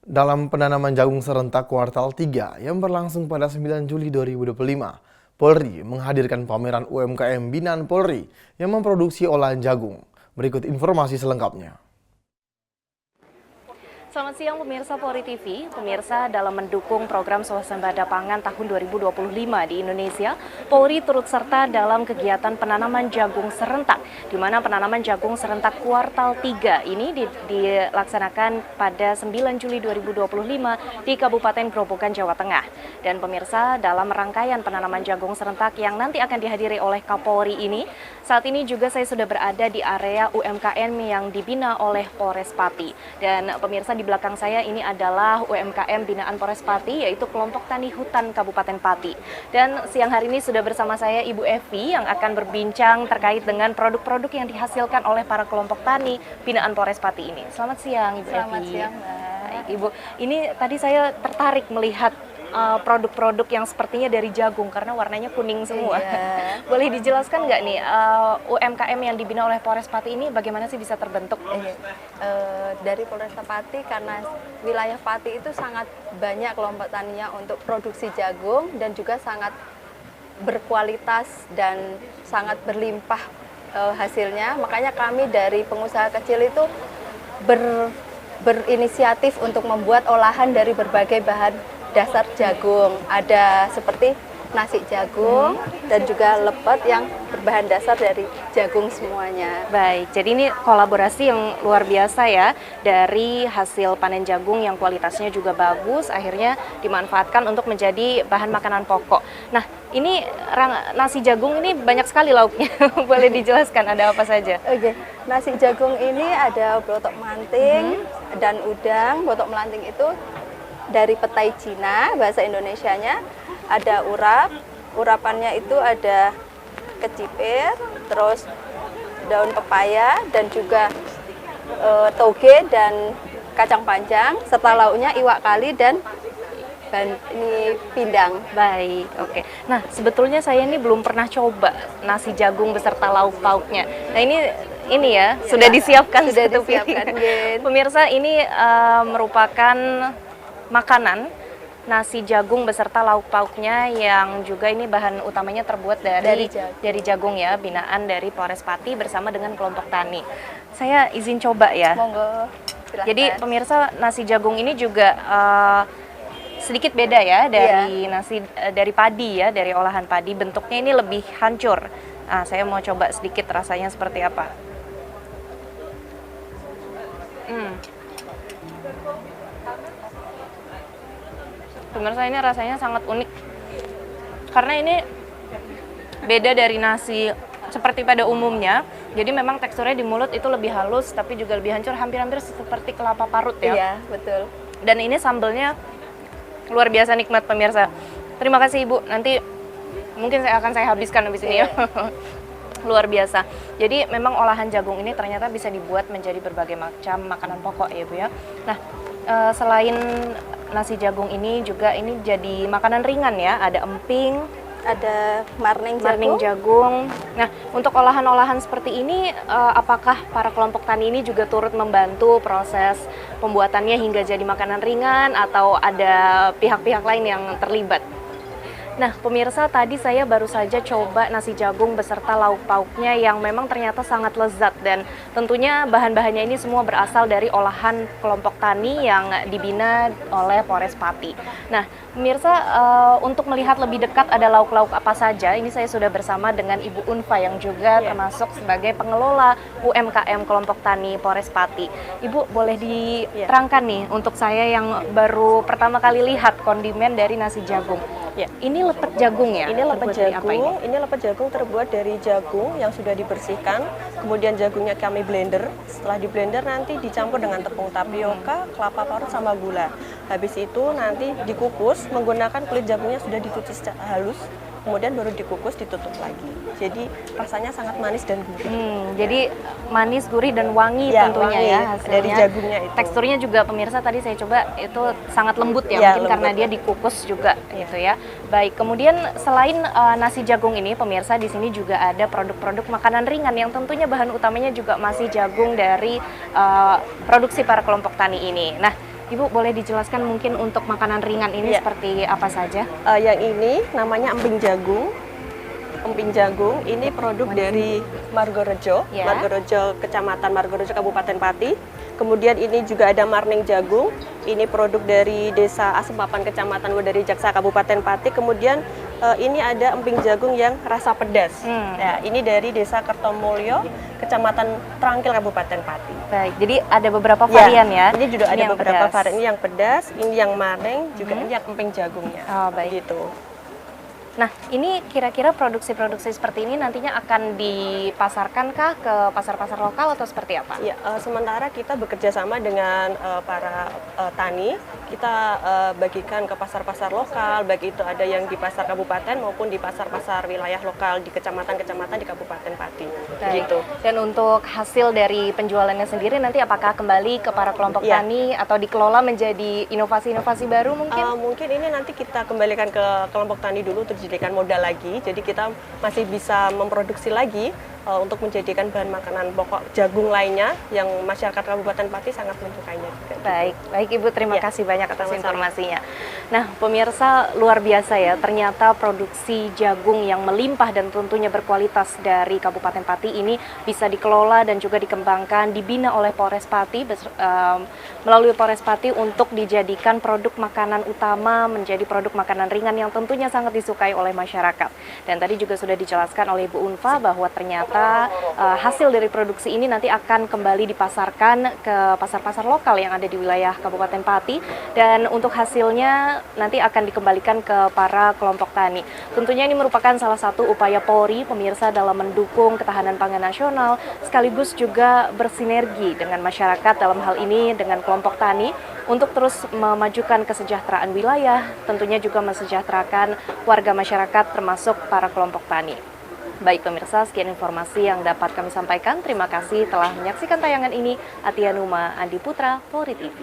Dalam penanaman jagung serentak kuartal 3 yang berlangsung pada 9 Juli 2025, Polri menghadirkan pameran UMKM binaan Polri yang memproduksi olahan jagung. Berikut informasi selengkapnya. Selamat siang pemirsa Polri TV. Pemirsa, dalam mendukung program swasembada pangan tahun 2025 di Indonesia, Polri turut serta dalam kegiatan penanaman jagung serentak, di mana penanaman jagung serentak kuartal 3 ini dilaksanakan pada 9 Juli 2025 di Kabupaten Grobogan, Jawa Tengah. Dan pemirsa, dalam rangkaian penanaman jagung serentak yang nanti akan dihadiri oleh Kapolri ini, saat ini juga saya sudah berada di area UMKM yang dibina oleh Polres Pati. Dan pemirsa, di belakang saya ini adalah UMKM binaan Polres Pati, yaitu kelompok tani hutan Kabupaten Pati. Dan siang hari ini sudah bersama saya Ibu Evi yang akan berbincang terkait dengan produk-produk yang dihasilkan oleh para kelompok tani binaan Polres Pati ini. Selamat siang Ibu Evi. Selamat siang, Mbak. Baik, Ibu, ini tadi saya tertarik melihat produk-produk yang sepertinya dari jagung karena warnanya kuning semua. Iya. Boleh dijelaskan nggak nih UMKM yang dibina oleh Polres Pati ini bagaimana sih bisa terbentuk? Dari Polresta Pati, karena wilayah Pati itu sangat banyak kelompok taninya untuk produksi jagung dan juga sangat berkualitas dan sangat berlimpah hasilnya. Makanya kami dari pengusaha kecil itu berinisiatif untuk membuat olahan dari berbagai bahan dasar jagung. Ada seperti nasi jagung dan juga lepet yang berbahan dasar dari jagung semuanya. Baik, jadi ini kolaborasi yang luar biasa ya, dari hasil panen jagung yang kualitasnya juga bagus, akhirnya dimanfaatkan untuk menjadi bahan makanan pokok. Nah, ini nasi jagung ini banyak sekali lauknya, boleh dijelaskan ada apa saja? Oke, nasi jagung ini ada belotok manting dan udang. Belotok manting itu dari petai Cina, bahasa Indonesianya. Ada urap, urapannya itu ada kecipir, terus daun pepaya, dan juga toge dan kacang panjang, serta lauknya iwak kali dan ini pindang. Baik, oke. Nah, sebetulnya saya ini belum pernah coba nasi jagung beserta lauk pauknya. Nah, ini ya, sudah disiapkan. Sudah satu disiapkan, piring. Pemirsa, ini merupakan makanan nasi jagung beserta lauk pauknya yang juga ini bahan utamanya terbuat dari jagung ya, binaan dari Polres Pati bersama dengan kelompok tani. Saya izin coba ya. Monggo, silahkan. Jadi pemirsa, nasi jagung ini juga sedikit beda ya dari dari padi ya, dari olahan padi. Bentuknya ini lebih hancur. Nah, saya mau coba sedikit rasanya seperti apa. Pemirsa, ini rasanya sangat unik karena ini beda dari nasi seperti pada umumnya. Jadi memang teksturnya di mulut itu lebih halus tapi juga lebih hancur, hampir-hampir seperti kelapa parut ya. Iya, betul. Dan ini sambelnya luar biasa nikmat pemirsa. Terima kasih Ibu, nanti mungkin saya habiskan habis ini ya. Luar biasa. Jadi memang olahan jagung ini ternyata bisa dibuat menjadi berbagai macam makanan pokok ya Bu ya. Nah, selain nasi jagung ini juga ini jadi makanan ringan ya, ada emping, Ada marning jagung. Nah, untuk olahan-olahan seperti ini, apakah para kelompok tani ini juga turut membantu proses pembuatannya hingga jadi makanan ringan atau ada pihak-pihak lain yang terlibat? Nah, pemirsa, tadi saya baru saja coba nasi jagung beserta lauk pauknya yang memang ternyata sangat lezat, dan tentunya bahan-bahannya ini semua berasal dari olahan kelompok tani yang dibina oleh Polres Pati. Nah, pemirsa, untuk melihat lebih dekat ada lauk-lauk apa saja, ini saya sudah bersama dengan Ibu Unfa yang juga termasuk sebagai pengelola UMKM kelompok tani Polres Pati. Ibu, boleh diterangkan nih untuk saya yang baru pertama kali lihat kondimen dari nasi jagung. Ya. Ini lepet jagung ya? Ini lepet Terbuat dari apa jagung. Ini lepet jagung terbuat dari jagung yang sudah dibersihkan. Kemudian jagungnya kami blender. Setelah di blender nanti dicampur dengan tepung tapioka, kelapa parut sama gula. Habis itu nanti dikukus menggunakan kulit jagungnya sudah dicuci secara halus. Kemudian baru dikukus, ditutup lagi. Jadi rasanya sangat manis dan gurih. Jadi manis, gurih, dan wangi Ya, tentunya wangi ya hasilnya. dari jagungnya itu. Teksturnya juga pemirsa tadi saya coba itu sangat lembut ya, Ya, mungkin lembut. karena dia dikukus juga gitu ya. Baik, kemudian selain nasi jagung ini pemirsa, di sini juga ada produk-produk makanan ringan yang tentunya bahan utamanya juga masih jagung dari produksi para kelompok tani ini. Nah, Ibu boleh dijelaskan mungkin untuk makanan ringan ini Iya. seperti apa saja? Yang ini namanya emping jagung. Emping jagung ini produk dari Margorejo, Ya. Margorejo Kecamatan Margorejo Kabupaten Pati. Kemudian ini juga ada marning jagung. Ini produk dari Desa Asempapan Kecamatan Wedari Jaksa Kabupaten Pati. Kemudian ini ada emping jagung yang rasa pedas. Ya, ini dari Desa Kertomulyo Kecamatan Trangkil Kabupaten Pati. Baik, jadi ada beberapa varian ya. Ini juga ada yang beberapa pedas. varian. Ini yang pedas, ini yang marning, juga ini yang emping jagungnya. Oh, baik. Gitu. Nah, ini kira-kira produksi-produksi seperti ini nantinya akan dipasarkankah ke pasar-pasar lokal atau seperti apa? Ya, sementara kita bekerja sama dengan para tani, kita bagikan ke pasar-pasar lokal, baik itu ada yang di pasar kabupaten maupun di pasar-pasar wilayah lokal di kecamatan-kecamatan di Kabupaten Pati. Baik. Gitu. Dan untuk hasil dari penjualannya sendiri nanti apakah kembali ke para kelompok Ya. tani atau dikelola menjadi inovasi-inovasi baru mungkin? Mungkin ini nanti kita kembalikan ke kelompok tani dulu untuk dijadikan modal lagi. Jadi kita masih bisa memproduksi lagi untuk menjadikan bahan makanan pokok jagung lainnya yang masyarakat Kabupaten Pati sangat menyukainya juga. Baik, baik Ibu, terima Ya, kasih banyak atas sama-sama. informasinya. Nah, pemirsa, luar biasa ya, ternyata produksi jagung yang melimpah dan tentunya berkualitas dari Kabupaten Pati ini bisa dikelola dan juga dikembangkan, dibina oleh Polres Pati, melalui Polres Pati untuk dijadikan produk makanan utama, menjadi produk makanan ringan yang tentunya sangat disukai oleh masyarakat. Dan tadi juga sudah dijelaskan oleh Ibu Unfa bahwa ternyata hasil dari produksi ini nanti akan kembali dipasarkan ke pasar-pasar lokal yang ada di wilayah Kabupaten Pati, dan untuk hasilnya nanti akan dikembalikan ke para kelompok tani. Tentunya ini merupakan salah satu upaya Polri, pemirsa, dalam mendukung ketahanan pangan nasional sekaligus juga bersinergi dengan masyarakat, dalam hal ini dengan kelompok tani, untuk terus memajukan kesejahteraan wilayah, tentunya juga mesejahterakan warga masyarakat termasuk para kelompok tani. Baik pemirsa, sekian informasi yang dapat kami sampaikan. Terima kasih telah menyaksikan tayangan ini. Atia Numa, Andi Putra, Polri TV.